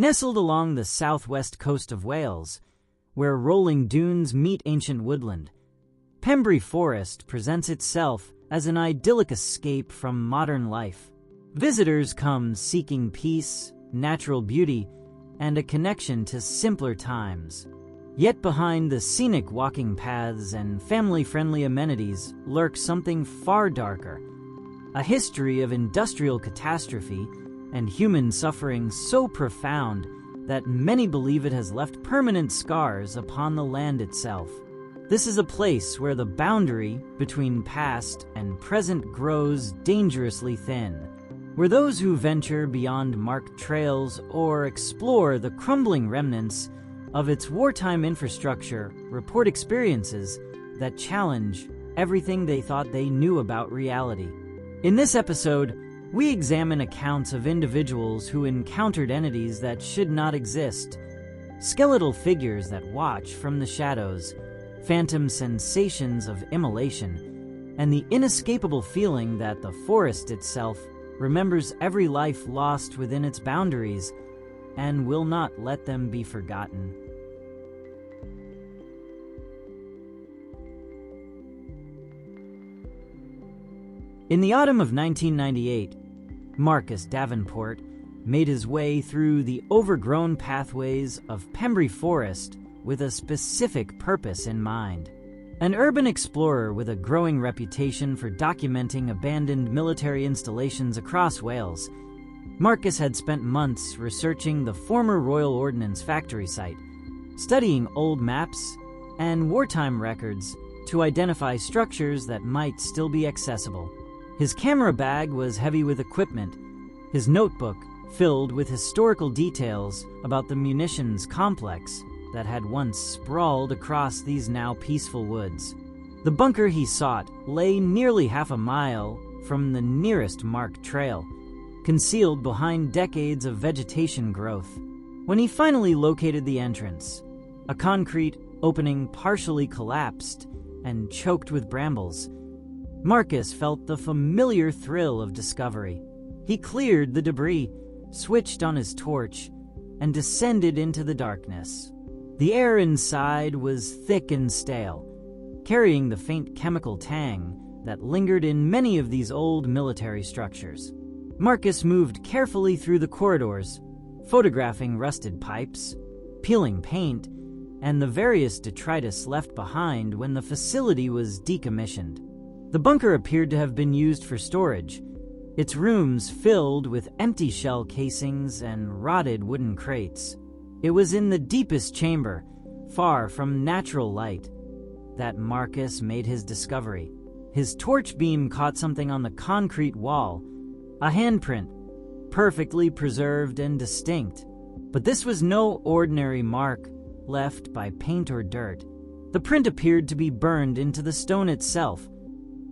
Nestled along the southwest coast of Wales, where rolling dunes meet ancient woodland, Pembrey Forest presents itself as an idyllic escape from modern life. Visitors come seeking peace, natural beauty, and a connection to simpler times. Yet behind the scenic walking paths and family-friendly amenities lurks something far darker, a history of industrial catastrophe and human suffering so profound that many believe it has left permanent scars upon the land itself. This is a place where the boundary between past and present grows dangerously thin, where those who venture beyond marked trails or explore the crumbling remnants of its wartime infrastructure report experiences that challenge everything they thought they knew about reality. In this episode, we examine accounts of individuals who encountered entities that should not exist, skeletal figures that watch from the shadows, phantom sensations of immolation, and the inescapable feeling that the forest itself remembers every life lost within its boundaries and will not let them be forgotten. In the autumn of 1998, Marcus Davenport made his way through the overgrown pathways of Pembrey Forest with a specific purpose in mind. An urban explorer with a growing reputation for documenting abandoned military installations across Wales, Marcus had spent months researching the former Royal Ordnance factory site, studying old maps and wartime records to identify structures that might still be accessible. His camera bag was heavy with equipment, his notebook filled with historical details about the munitions complex that had once sprawled across these now peaceful woods. The bunker he sought lay nearly half a mile from the nearest marked trail, concealed behind decades of vegetation growth. When he finally located the entrance, a concrete opening partially collapsed and choked with brambles, Marcus felt the familiar thrill of discovery. He cleared the debris, switched on his torch, and descended into the darkness. The air inside was thick and stale, carrying the faint chemical tang that lingered in many of these old military structures. Marcus moved carefully through the corridors, photographing rusted pipes, peeling paint, and the various detritus left behind when the facility was decommissioned. The bunker appeared to have been used for storage, its rooms filled with empty shell casings and rotted wooden crates. It was in the deepest chamber, far from natural light, that Marcus made his discovery. His torch beam caught something on the concrete wall, a handprint, perfectly preserved and distinct. But this was no ordinary mark left by paint or dirt. The print appeared to be burned into the stone itself.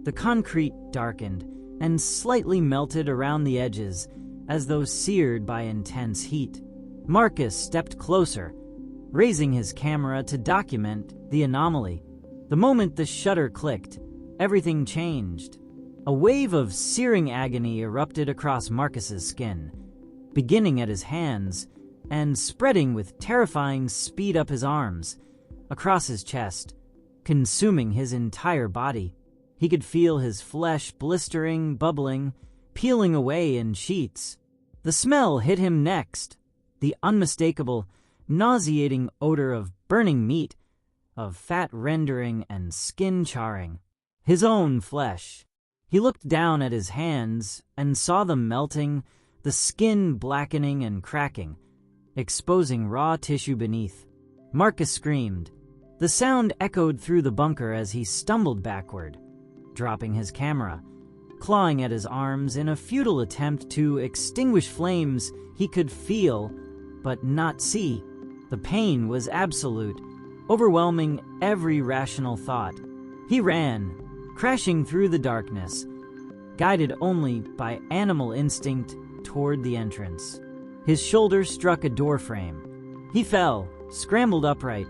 The concrete darkened and slightly melted around the edges as though seared by intense heat. Marcus stepped closer, raising his camera to document the anomaly. The moment the shutter clicked, everything changed. A wave of searing agony erupted across Marcus's skin, beginning at his hands and spreading with terrifying speed up his arms, across his chest, consuming his entire body. He could feel his flesh blistering, bubbling, peeling away in sheets. The smell hit him next, the unmistakable, nauseating odor of burning meat, of fat rendering and skin charring. His own flesh. He looked down at his hands and saw them melting, the skin blackening and cracking, exposing raw tissue beneath. Marcus screamed. The sound echoed through the bunker as he stumbled backward, dropping his camera, clawing at his arms in a futile attempt to extinguish flames he could feel but not see. The pain was absolute, overwhelming every rational thought. He ran, crashing through the darkness, guided only by animal instinct toward the entrance. His shoulder struck a doorframe. He fell, scrambled upright,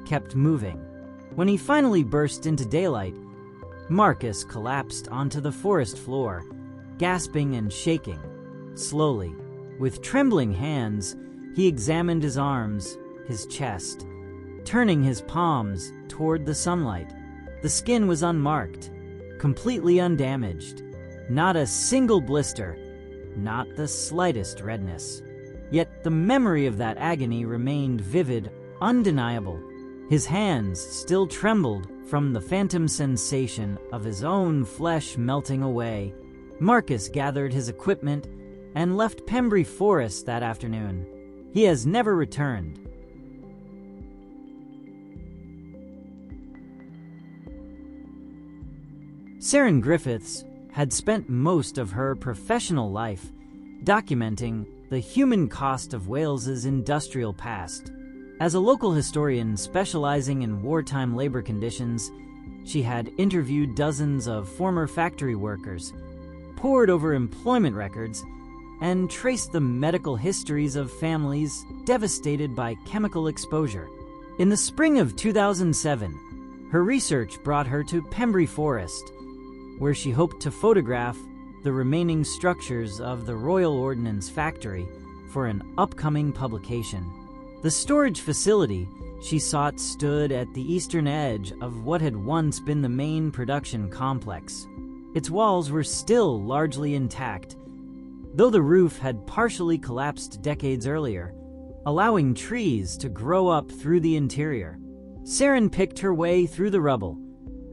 kept moving. When he finally burst into daylight, Marcus collapsed onto the forest floor, gasping and shaking. Slowly, with trembling hands, He examined his arms, his chest, turning his palms toward the sunlight. The skin was unmarked, completely undamaged. Not a single blister, not the slightest redness. Yet the memory of that agony remained vivid, undeniable. His hands still trembled from the phantom sensation of his own flesh melting away. Marcus gathered his equipment and left Pembrey Forest that afternoon. He has never returned. Saren Griffiths had spent most of her professional life documenting the human cost of Wales's industrial past. As a local historian specializing in wartime labor conditions, she had interviewed dozens of former factory workers, pored over employment records, and traced the medical histories of families devastated by chemical exposure. In the spring of 2007, her research brought her to Pembrey Forest, where she hoped to photograph the remaining structures of the Royal Ordnance Factory for an upcoming publication. The storage facility she sought stood at the eastern edge of what had once been the main production complex. Its walls were still largely intact, though the roof had partially collapsed decades earlier, allowing trees to grow up through the interior. Saren picked her way through the rubble,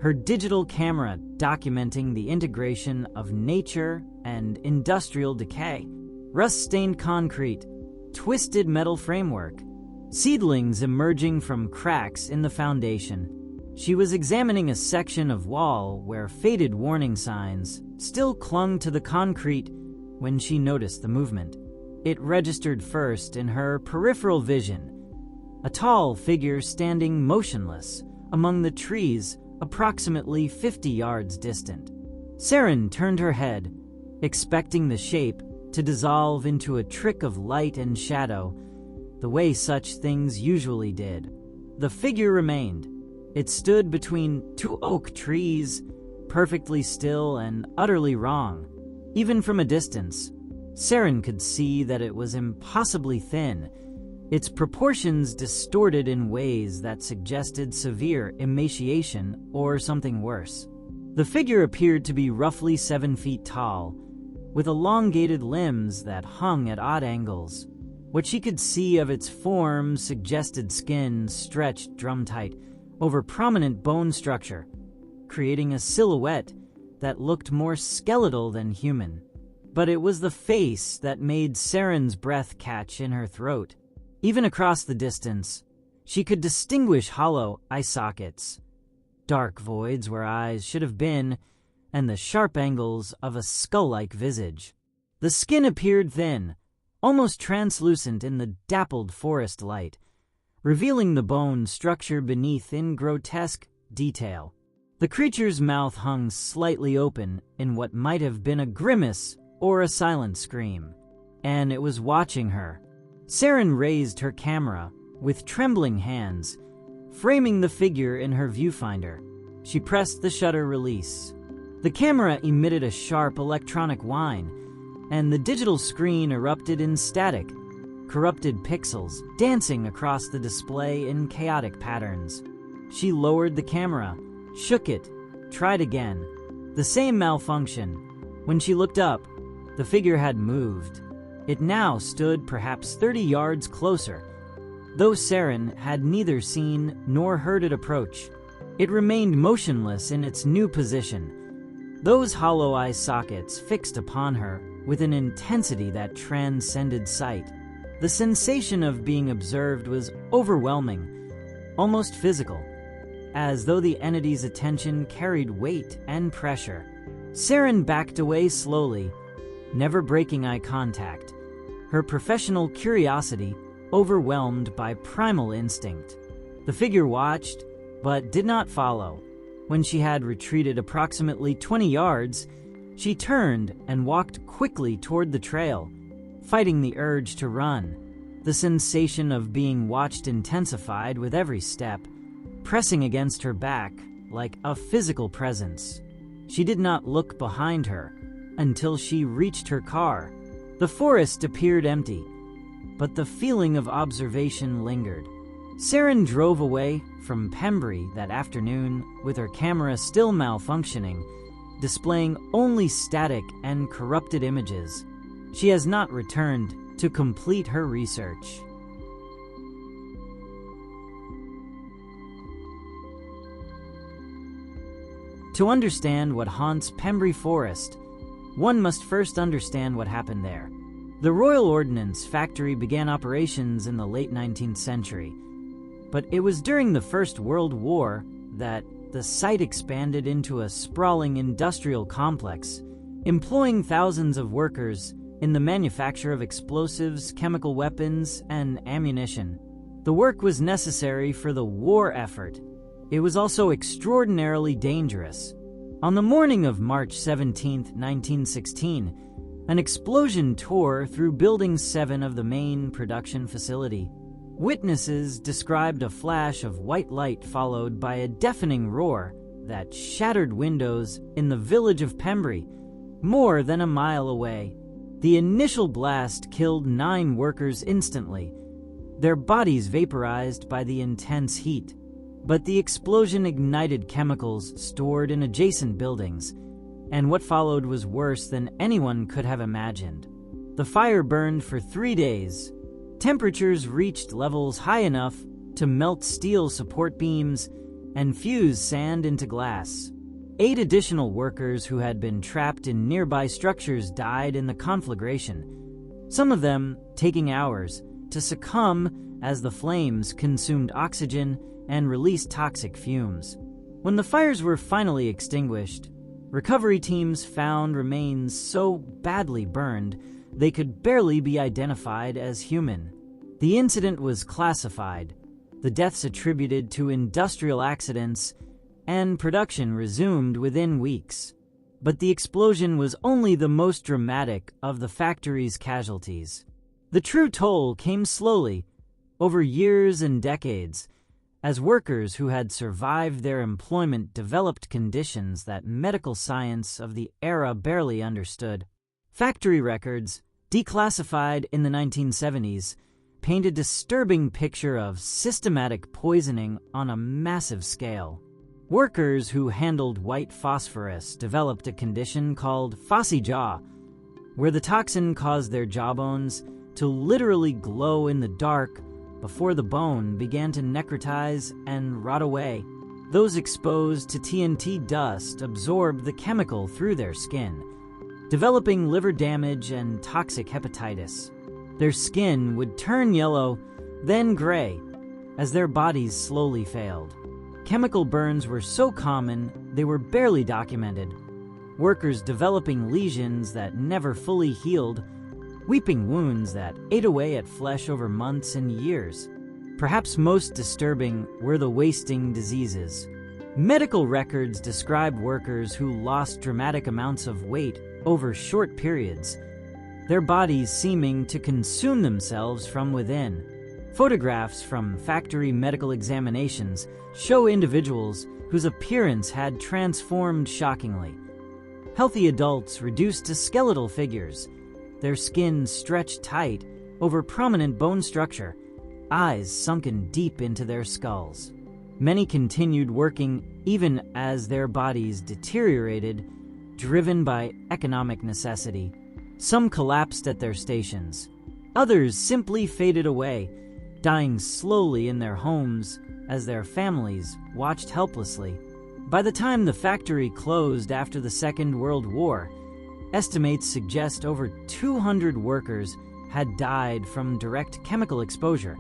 her digital camera documenting the integration of nature and industrial decay. Rust-stained concrete, twisted metal framework, seedlings emerging from cracks in the foundation. She was examining a section of wall where faded warning signs still clung to the concrete when she noticed the movement. It registered first in her peripheral vision, a tall figure standing motionless among the trees approximately 50 yards distant. Saren turned her head, expecting the shape to dissolve into a trick of light and shadow, the way such things usually did. The figure remained. It stood between two oak trees, perfectly still and utterly wrong. Even from a distance, Saren could see that it was impossibly thin, its proportions distorted in ways that suggested severe emaciation or something worse. The figure appeared to be roughly 7 feet tall, with elongated limbs that hung at odd angles. What she could see of its form suggested skin stretched drum-tight over prominent bone structure, creating a silhouette that looked more skeletal than human. But it was the face that made Saren's breath catch in her throat. Even across the distance, she could distinguish hollow eye sockets, dark voids where eyes should have been, and the sharp angles of a skull-like visage. The skin appeared thin, almost translucent in the dappled forest light, revealing the bone structure beneath in grotesque detail. The creature's mouth hung slightly open in what might have been a grimace or a silent scream, and it was watching her. Saren raised her camera with trembling hands, framing the figure in her viewfinder. She pressed the shutter release. The camera emitted a sharp electronic whine, and the digital screen erupted in static, corrupted pixels dancing across the display in chaotic patterns. She lowered the camera, shook it, tried again. The same malfunction. When she looked up, the figure had moved. It now stood perhaps 30 yards closer, though Saren had neither seen nor heard it approach. It remained motionless in its new position, those hollow eye sockets fixed upon her with an intensity that transcended sight. The sensation of being observed was overwhelming, almost physical, as though the entity's attention carried weight and pressure. Saren backed away slowly, never breaking eye contact, her professional curiosity overwhelmed by primal instinct. The figure watched, but did not follow. When she had retreated approximately 20 yards, she turned and walked quickly toward the trail, fighting the urge to run. The sensation of being watched intensified with every step, pressing against her back like a physical presence. She did not look behind her until she reached her car. The forest appeared empty. but the feeling of observation lingered. Saren drove away from Pembrey that afternoon with her camera still malfunctioning, displaying only static and corrupted images. She has not returned to complete her research. To understand what haunts Pembrey Forest, one must first understand what happened there. The Royal Ordnance Factory began operations in the late 19th century, but it was during the First World War that the site expanded into a sprawling industrial complex, employing thousands of workers in the manufacture of explosives, chemical weapons, and ammunition. The work was necessary for the war effort. It was also extraordinarily dangerous. On the morning of March 17, 1916, an explosion tore through Building 7 of the main production facility. Witnesses described a flash of white light followed by a deafening roar that shattered windows in the village of Pembrey, more than a mile away. The initial blast killed 9 workers instantly, their bodies vaporized by the intense heat. But the explosion ignited chemicals stored in adjacent buildings, and what followed was worse than anyone could have imagined. The fire burned for 3 days. Temperatures reached levels high enough to melt steel support beams and fuse sand into glass. 8 additional workers who had been trapped in nearby structures died in the conflagration, some of them taking hours to succumb as the flames consumed oxygen and released toxic fumes. When the fires were finally extinguished, recovery teams found remains so badly burned they could barely be identified as human. The incident was classified, the deaths attributed to industrial accidents, and production resumed within weeks. But the explosion was only the most dramatic of the factory's casualties. The true toll came slowly, over years and decades, as workers who had survived their employment developed conditions that medical science of the era barely understood. Factory records, declassified in the 1970s, paint a disturbing picture of systematic poisoning on a massive scale. Workers who handled white phosphorus developed a condition called phossy jaw, where the toxin caused their jawbones to literally glow in the dark before the bone began to necrotize and rot away. Those exposed to TNT dust absorbed the chemical through their skin, developing liver damage and toxic hepatitis. Their skin would turn yellow, then gray, as their bodies slowly failed. Chemical burns were so common they were barely documented. Workers developing lesions that never fully healed, weeping wounds that ate away at flesh over months and years. Perhaps most disturbing were the wasting diseases. Medical records described workers who lost dramatic amounts of weight over short periods, their bodies seeming to consume themselves from within. Photographs from factory medical examinations show individuals whose appearance had transformed shockingly. Healthy adults reduced to skeletal figures, their skin stretched tight over prominent bone structure, eyes sunken deep into their skulls. Many continued working even as their bodies deteriorated, driven by economic necessity. Some collapsed at their stations. Others simply faded away, dying slowly in their homes as their families watched helplessly. By the time the factory closed after the Second World War, estimates suggest over 200 workers had died from direct chemical exposure,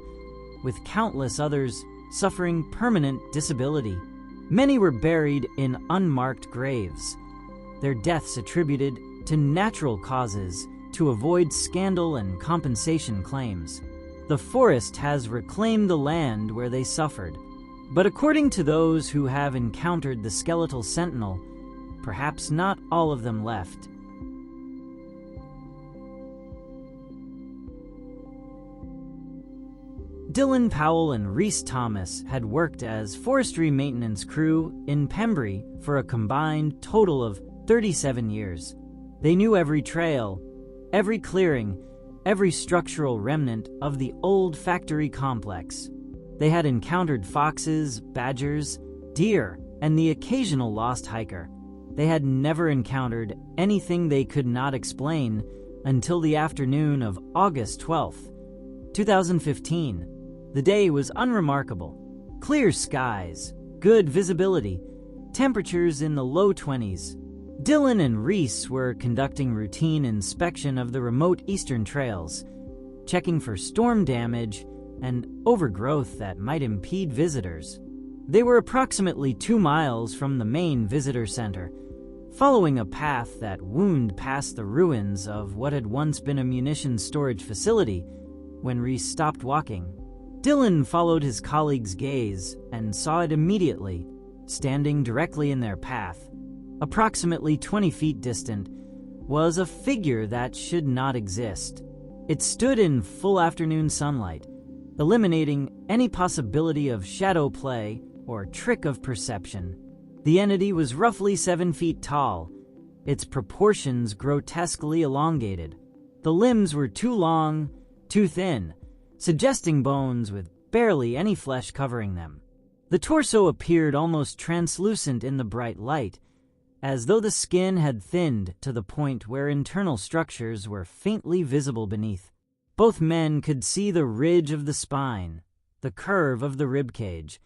with countless others suffering permanent disability. Many were buried in unmarked graves, their deaths attributed to natural causes to avoid scandal and compensation claims. The forest has reclaimed the land where they suffered, but according to those who have encountered the skeletal sentinel, perhaps not all of them left. Dylan Powell and Reese Thomas had worked as forestry maintenance crew in Pembrey for a combined total of 37 years. They knew every trail, every clearing, every structural remnant of the old factory complex. They had encountered foxes, badgers, deer, and the occasional lost hiker. They had never encountered anything they could not explain until the afternoon of August 12th, 2015. The day was unremarkable. Clear skies, good visibility, temperatures in the low 20s. Dylan and Reese were conducting routine inspection of the remote eastern trails, checking for storm damage and overgrowth that might impede visitors. They were approximately 2 miles from the main visitor center, following a path that wound past the ruins of what had once been a munitions storage facility when Reese stopped walking. Dylan followed his colleague's gaze and saw it immediately, standing directly in their path. Approximately 20 feet distant was a figure that should not exist. It stood in full afternoon sunlight, eliminating any possibility of shadow play or trick of perception. The entity was roughly 7 feet tall, its proportions grotesquely elongated. The limbs were too long, too thin, suggesting bones with barely any flesh covering them. The torso appeared almost translucent in the bright light, as though the skin had thinned to the point where internal structures were faintly visible beneath. Both men could see the ridge of the spine, the curve of the ribcage,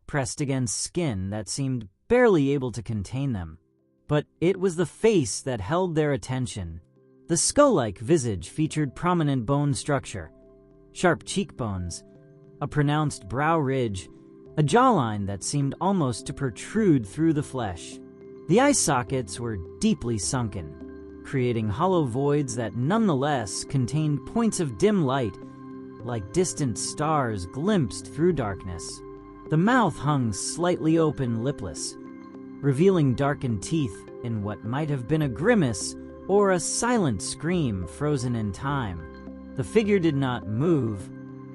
pressed against skin that seemed barely able to contain them. But it was the face that held their attention. The skull-like visage featured prominent bone structure, sharp cheekbones, a pronounced brow ridge, a jawline that seemed almost to protrude through the flesh. The eye sockets were deeply sunken, creating hollow voids that nonetheless contained points of dim light, like distant stars glimpsed through darkness. The mouth hung slightly open, lipless, revealing darkened teeth in what might have been a grimace or a silent scream frozen in time. The figure did not move.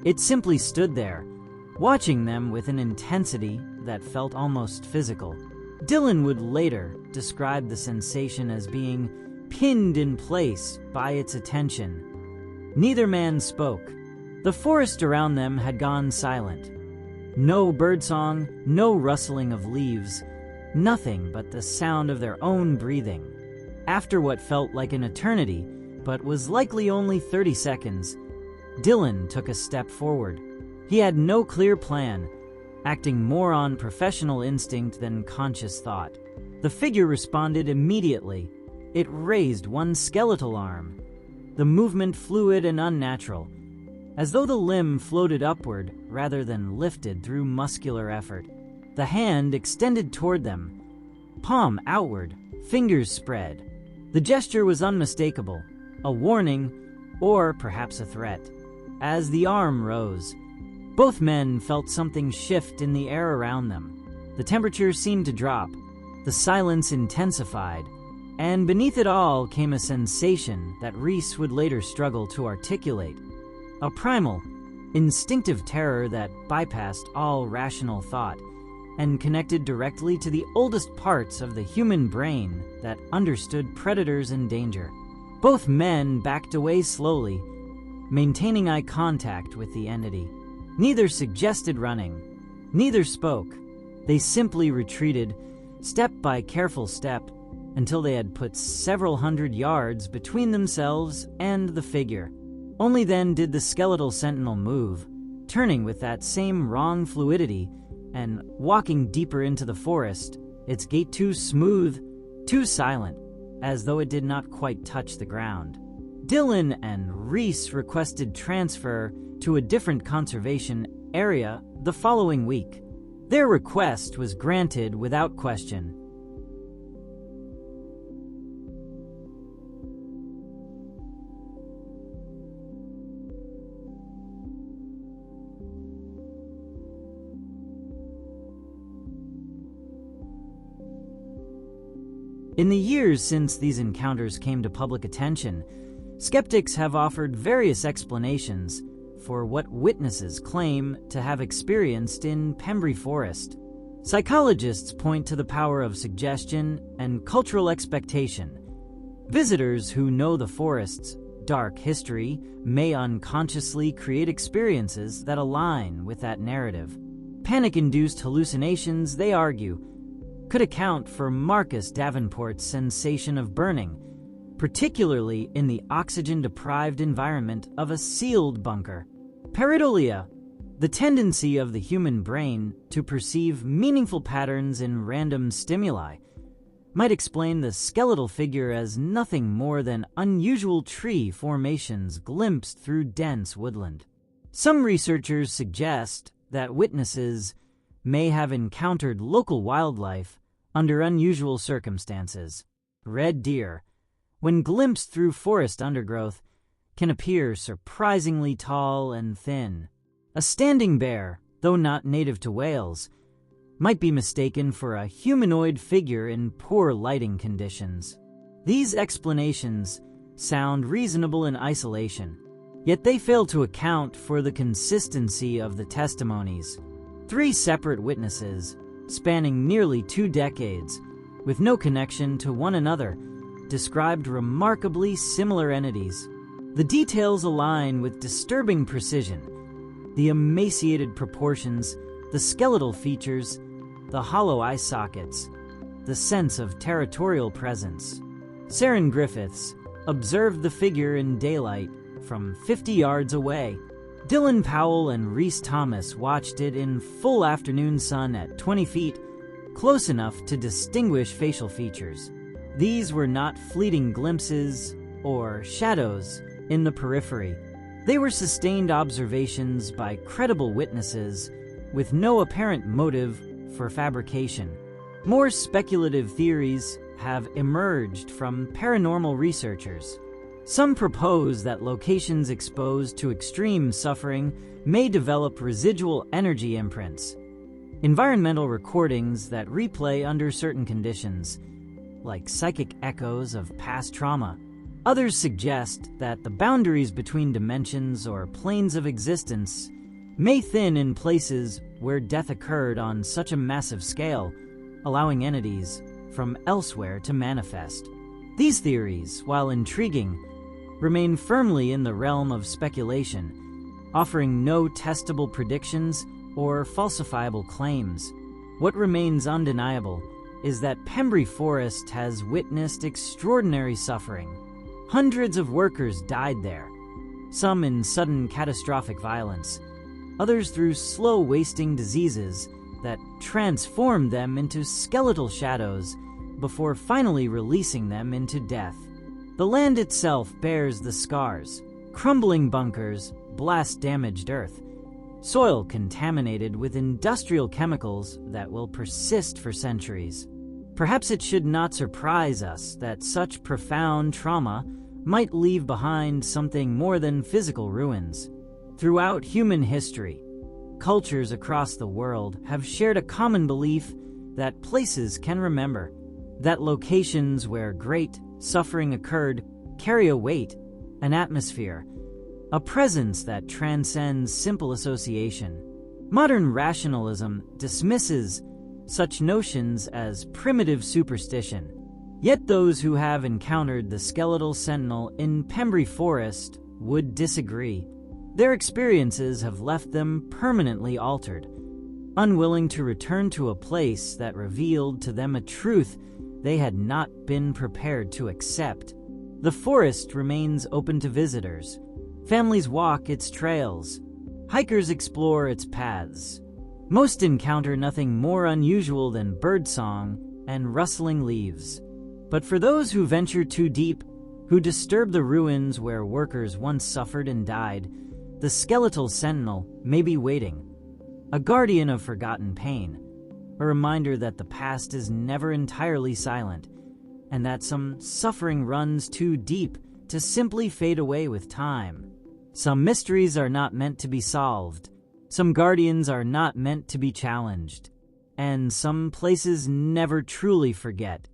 It simply stood there, watching them with an intensity that felt almost physical. Dylan would later describe the sensation as being pinned in place by its attention. Neither man spoke. The forest around them had gone silent. No birdsong, no rustling of leaves, nothing but the sound of their own breathing. After what felt like an eternity, but was likely only 30 seconds, Dylan took a step forward. He had no clear plan, acting more on professional instinct than conscious thought. The figure responded immediately. It raised one skeletal arm, the movement fluid and unnatural, as though the limb floated upward rather than lifted through muscular effort. The hand extended toward them, palm outward, fingers spread. The gesture was unmistakable, a warning, or perhaps a threat. As the arm rose, both men felt something shift in the air around them. The temperature seemed to drop, the silence intensified, and beneath it all came a sensation that Reese would later struggle to articulate. A primal, instinctive terror that bypassed all rational thought and connected directly to the oldest parts of the human brain that understood predators and danger. Both men backed away slowly, maintaining eye contact with the entity. Neither suggested running. Neither spoke. They simply retreated, step by careful step, until they had put several hundred yards between themselves and the figure. Only then did the skeletal sentinel move, turning with that same wrong fluidity and walking deeper into the forest, its gait too smooth, too silent, as though it did not quite touch the ground. Dylan and Reese requested transfer to a different conservation area the following week. Their request was granted without question. In the years since these encounters came to public attention, skeptics have offered various explanations for what witnesses claim to have experienced in Pembrey Forest. Psychologists point to the power of suggestion and cultural expectation. Visitors who know the forests dark history may unconsciously create experiences that align with that narrative. Panic-induced hallucinations, they argue, could account for Marcus Davenport's sensation of burning, particularly in the oxygen-deprived environment of a sealed bunker. Pareidolia, the tendency of the human brain to perceive meaningful patterns in random stimuli, might explain the skeletal figure as nothing more than unusual tree formations glimpsed through dense woodland. Some researchers suggest that witnesses may have encountered local wildlife under unusual circumstances. Red deer, when glimpsed through forest undergrowth, can appear surprisingly tall and thin. A standing bear, though not native to Wales, might be mistaken for a humanoid figure in poor lighting conditions. These explanations sound reasonable in isolation, yet they fail to account for the consistency of the testimonies. 3 separate witnesses, spanning nearly 2 decades, with no connection to one another, described remarkably similar entities. The details align with disturbing precision. The emaciated proportions, the skeletal features, the hollow eye sockets, the sense of territorial presence. Saren Griffiths observed the figure in daylight from 50 yards away. Dylan Powell and Rhys Thomas watched it in full afternoon sun at 20 feet, close enough to distinguish facial features. These were not fleeting glimpses or shadows in the periphery. They were sustained observations by credible witnesses with no apparent motive for fabrication. More speculative theories have emerged from paranormal researchers. Some propose that locations exposed to extreme suffering may develop residual energy imprints, environmental recordings that replay under certain conditions, like psychic echoes of past trauma. Others suggest that the boundaries between dimensions or planes of existence may thin in places where death occurred on such a massive scale, allowing entities from elsewhere to manifest. These theories, while intriguing, remain firmly in the realm of speculation, offering no testable predictions or falsifiable claims. What remains undeniable is that Pembrey Forest has witnessed extraordinary suffering. Hundreds of workers died there, some in sudden catastrophic violence, others through slow wasting diseases that transformed them into skeletal shadows before finally releasing them into death. The land itself bears the scars: crumbling bunkers, blast-damaged earth, soil contaminated with industrial chemicals that will persist for centuries. Perhaps it should not surprise us that such profound trauma might leave behind something more than physical ruins. Throughout human history, cultures across the world have shared a common belief that places can remember, that locations where great suffering occurred carry a weight, an atmosphere, a presence that transcends simple association. Modern rationalism dismisses such notions as primitive superstition. Yet those who have encountered the skeletal sentinel in Pembrey Forest would disagree. Their experiences have left them permanently altered, unwilling to return to a place that revealed to them a truth they had not been prepared to accept. The forest remains open to visitors. Families walk its trails. Hikers explore its paths. Most encounter nothing more unusual than birdsong and rustling leaves. But for those who venture too deep, who disturb the ruins where workers once suffered and died, the skeletal sentinel may be waiting, a guardian of forgotten pain, a reminder that the past is never entirely silent, and that some suffering runs too deep to simply fade away with time. Some mysteries are not meant to be solved, some guardians are not meant to be challenged, and some places never truly forget.